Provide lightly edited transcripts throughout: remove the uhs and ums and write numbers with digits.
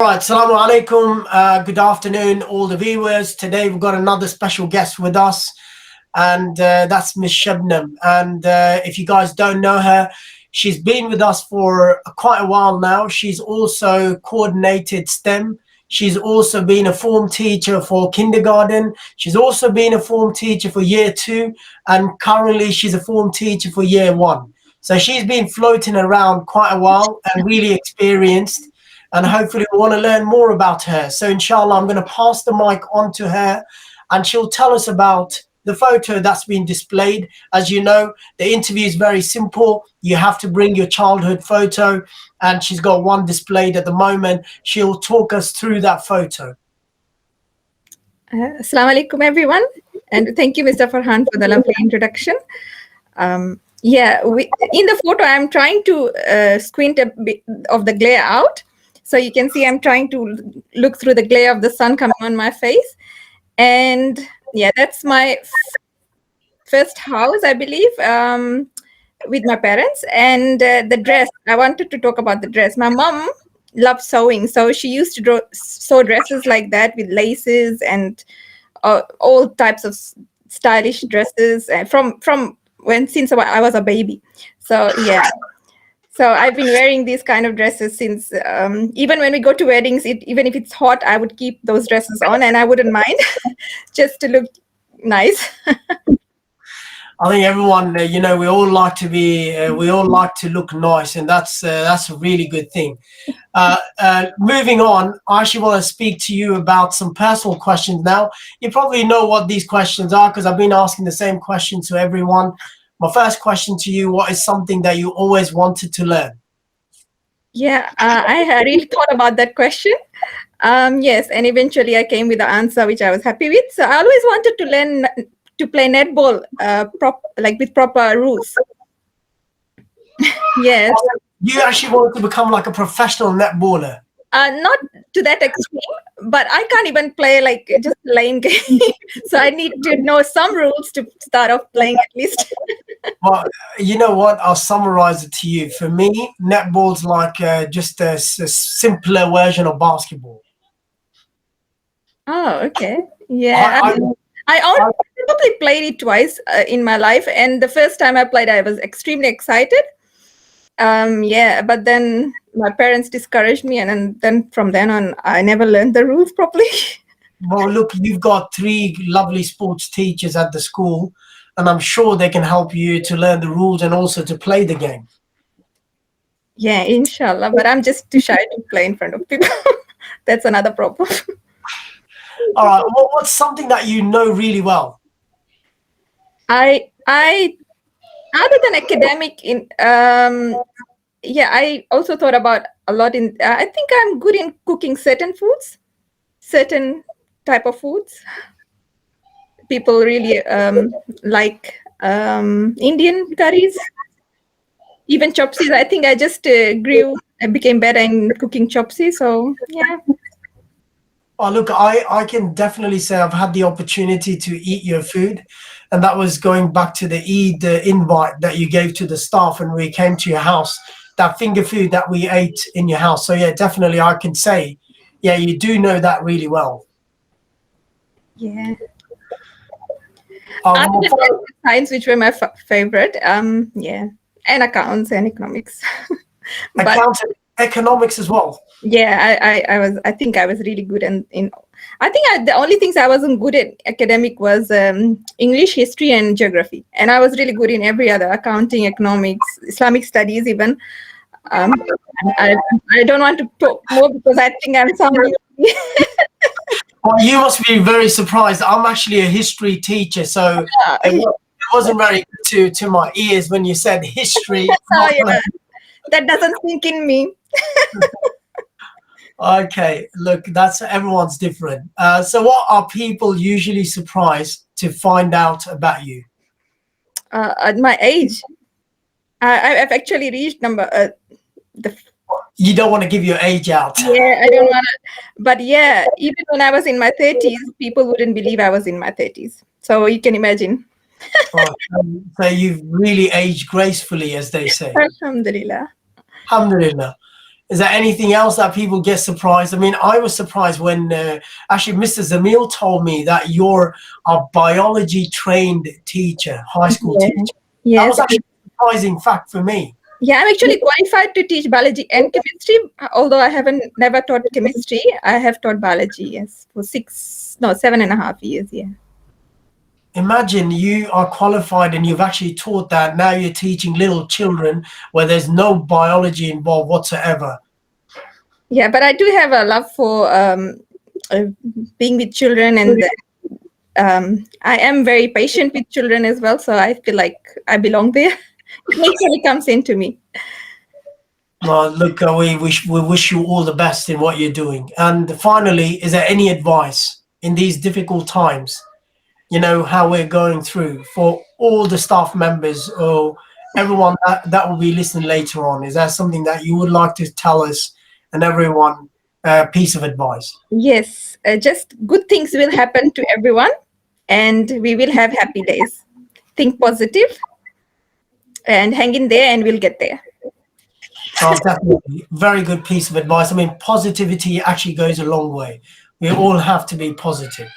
Right, Assalamu alaikum. Good afternoon, all the viewers. Today we've got another special guest with us, and that's Miss Shabnam. And if you guys don't know her, she's been with us for quite a while now. She's also coordinated STEM. She's also been a form teacher for kindergarten. She's also been a form teacher for year 2, and currently she's a form teacher for year 1. So she's been floating around quite a while and really experienced. And hopefully we want to learn more about her. So inshallah, I'm going to pass the mic on to her, and she'll tell us about the photo that's been displayed. As you know, the interview is very simple. You have to bring your childhood photo, and she's got one displayed at the moment. She'll talk us through that photo. Assalamu alaikum, everyone. And thank you, Mr. Farhan, for the lovely introduction. In the photo, I'm trying to squint a bit of the glare out. So you can see I'm trying to look through the glare of the sun coming on my face. And yeah, that's my first house, I believe, with my parents. And the dress, I wanted to talk about the dress. My mom loved sewing. So she used to sew dresses like that with laces and all types of stylish dresses from since I was a baby. So yeah. So I've been wearing these kind of dresses since, even when we go to weddings, even if it's hot, I would keep those dresses on and I wouldn't mind just to look nice. I think everyone, we all like to we all like to look nice, and that's a really good thing. Moving on, I actually want to speak to you about some personal questions now. You probably know what these questions are because I've been asking the same question to everyone. My first question to you, what is something that you always wanted to learn? Yeah, I really thought about that question. Yes, and eventually I came with the answer, which I was happy with. So I always wanted to learn to play netball, with proper rules. Yes. You actually want to become like a professional netballer? Not to that extreme, but I can't even play like just lame game. So I need to know some rules to start off playing at least. Well, you know what? I'll summarize it to you. For me, netball's like just a simpler version of basketball. Oh, okay. Yeah. I probably played it twice in my life. And the first time I played, I was extremely excited. But then my parents discouraged me, and then from then on, I never learned the rules properly. Well, look, you've got 3 lovely sports teachers at the school, and I'm sure they can help you to learn the rules and also to play the game. Yeah, inshallah. But I'm just too shy to play in front of people. That's another problem. All right. Well, what's something that you know really well? I other than academic, I also thought about a lot in. I think I'm good in cooking certain foods, certain type of foods. People really like Indian curries, even chopsies. I think I just I became better in cooking chopsies. So yeah. Oh, look, I can definitely say I've had the opportunity to eat your food, and that was going back to the Eid invite that you gave to the staff when we came to your house, that finger food that we ate in your house. So yeah, definitely I can say, yeah, you do know that really well. Yeah. Science, which were my favorite. And accounts and economics. Economics as well. Yeah, I think I was really good I think the only things I wasn't good at academic was English, history, and geography. And I was really good in every other, accounting, economics, Islamic studies even. I don't want to talk more because I think I'm sounding. Well, you must be very surprised. I'm actually a history teacher, so it wasn't very good to my ears when you said history. That doesn't sink in me. Okay, look, that's everyone's different. So what are people usually surprised to find out about you? At my age, I've actually reached You don't want to give your age out. Yeah, I don't want to. But yeah, even when I was in my 30s, people wouldn't believe I was in my 30s. So you can imagine. Oh, so you've really aged gracefully, as they say. Alhamdulillah. Alhamdulillah. Is there anything else that people get surprised? I mean, I was surprised when actually Mr. Zamil told me that you're a biology trained teacher, high school Yeah. teacher. That Yes. was actually a surprising fact for me. Yeah, I'm actually qualified to teach biology and chemistry, although I haven't never taught chemistry. I have taught biology, yes, for 7.5 years, yeah. Imagine you are qualified and you've actually taught that. Now you're teaching little children where there's no biology involved whatsoever. Yeah, but I do have a love for being with children, and I am very patient with children as well, so I feel like I belong there. It naturally comes into me. Well, look, we wish you all the best in what you're doing. And finally, is there any advice in these difficult times, you know, how we're going through, for all the staff members or everyone that will be listening later on? Is there something that you would like to tell us and everyone, piece of advice? Yes, just good things will happen to everyone, and we will have happy days. Think positive and hang in there, and we'll get there. Oh, definitely. Very good piece of advice. I mean, positivity actually goes a long way. We all have to be positive.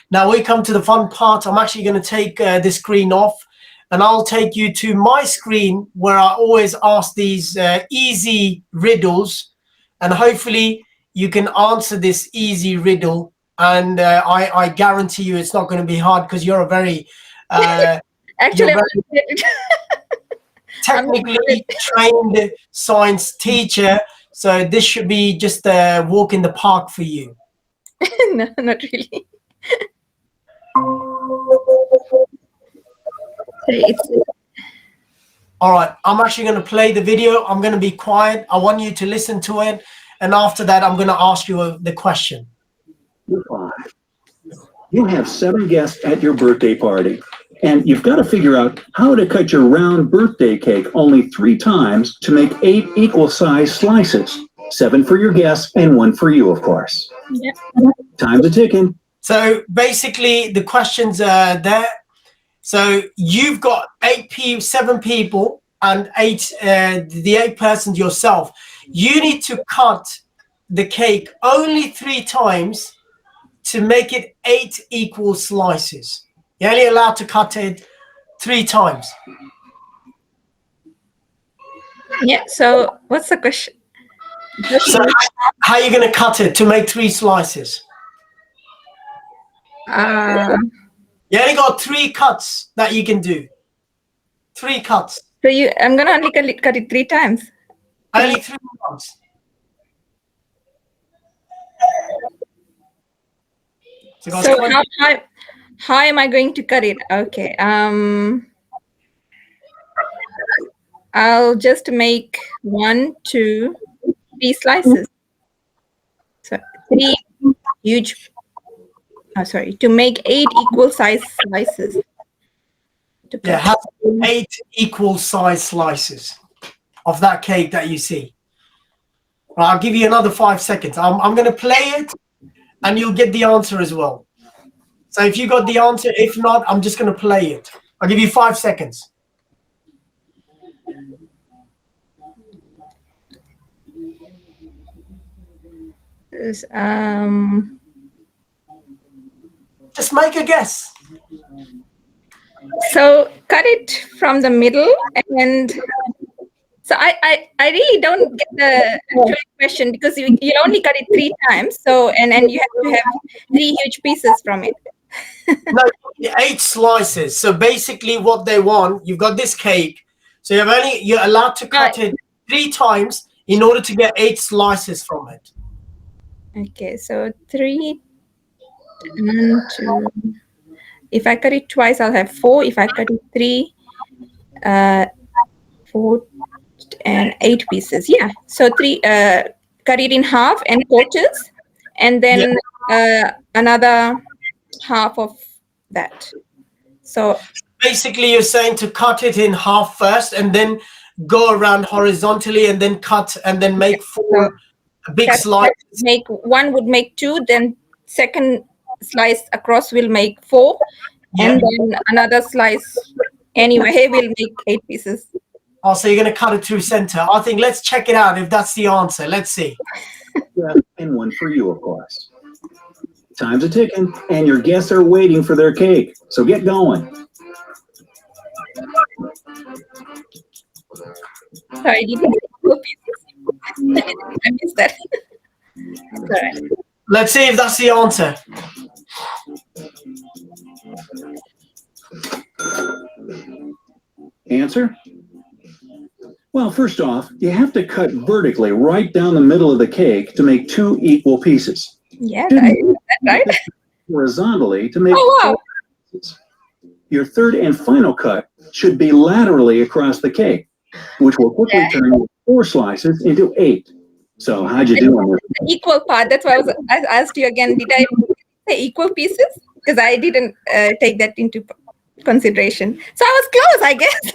Now we come to the fun part. I'm actually going to take the screen off and I'll take you to my screen where I always ask these easy riddles, and hopefully you can answer this easy riddle. And I guarantee you it's not going to be hard because you're a very Actually, technically trained science teacher, so this should be just a walk in the park for you. no, not really. All right, I'm actually going to play the video. I'm going to be quiet. I want you to listen to it, and after that I'm going to ask you the question. You have 7 guests at your birthday party, and you've got to figure out how to cut your round birthday cake only 3 times to make 8 equal-sized slices. 7 for your guests and 1 for you, of course. Yeah. Time's a-ticking. So basically the questions are there. So you've got 7 people and the 8 persons yourself. You need to cut the cake only 3 times to make it 8 equal slices. You're only allowed to cut it 3 times. Yeah, so what's the question? So how are you going to cut it to make 3 slices? You only got 3 cuts that you can do. 3 cuts. So I'm gonna only cut it 3 times. Only 3 times. So how am I going to cut it? Okay. I'll just make 1, 2, 3 slices. So 3 huge. To make 8 equal size slices. Yeah, have 8 equal size slices of that cake that you see. Well, I'll give you another 5 seconds. I'm going to play it and you'll get the answer as well. So if you got the answer, if not, I'm just going to play it. I'll give you 5 seconds. Just make a guess. So cut it from the middle, and so I really don't get the actual question, because you only cut it 3 times. So and you have to have 3 huge pieces from it. No, 8 slices. So basically what they want, you've got this cake. So you're allowed to cut it 3 times in order to get 8 slices from it. Okay, so 3 and 2. If I cut it twice, I'll have 4. If I cut it 3, 4 and 8 pieces. Yeah. So 3, cut it in half and quarters, and then another half of that. So basically you're saying to cut it in half first and then go around horizontally and then cut and then make 4 big slices. Make 1 would make 2, then second slice across will make 4, Yeah. And then another slice. Anyway, we'll make 8 pieces. Oh, so you're going to cut it through center. I think let's check it out if that's the answer. Let's see. Yeah, and one for you, of course. Time's a ticking, and your guests are waiting for their cake. So get going. Sorry, did you make 4 pieces? I missed that. Sorry. Let's see if that's the answer. Answer? Well, first off, you have to cut vertically right down the middle of the cake to make 2 equal pieces. Yeah, right. Horizontally to make Oh, 4 wow. pieces. Your third and final cut should be laterally across the cake, which will quickly turn 4 slices into 8. So how'd you do on this? The equal part. That's why I asked you again. Did I say equal pieces? Because I didn't take that into consideration. So I was close, I guess.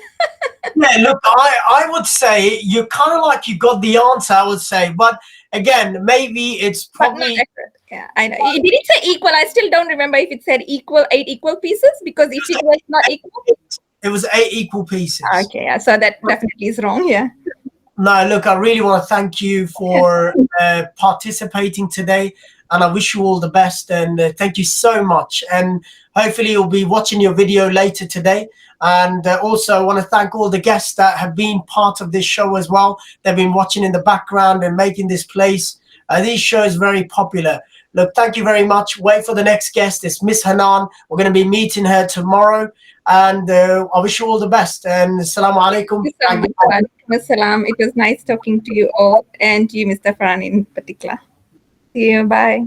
Yeah, look, I would say you kind of like you got the answer, I would say. But again, maybe it's But not probably... accurate. Yeah, I know. Did it say equal? I still don't remember if it said equal, 8 equal pieces, because if it was not equal. It was 8 equal pieces. Okay, yeah, so that definitely is wrong. Yeah. No, look, I really want to thank you for participating today, and I wish you all the best, and thank you so much. And hopefully you'll be watching your video later today. And also I want to thank all the guests that have been part of this show as well. They've been watching in the background and making this place. This show is very popular. Look, thank you very much. Wait for the next guest. It's Miss Hanan. We're going to be meeting her tomorrow. And I wish you all the best. And assalamu alaikum. Assalam. It was nice talking to you all, and you, Mr. Farhan, in particular. See you. Bye.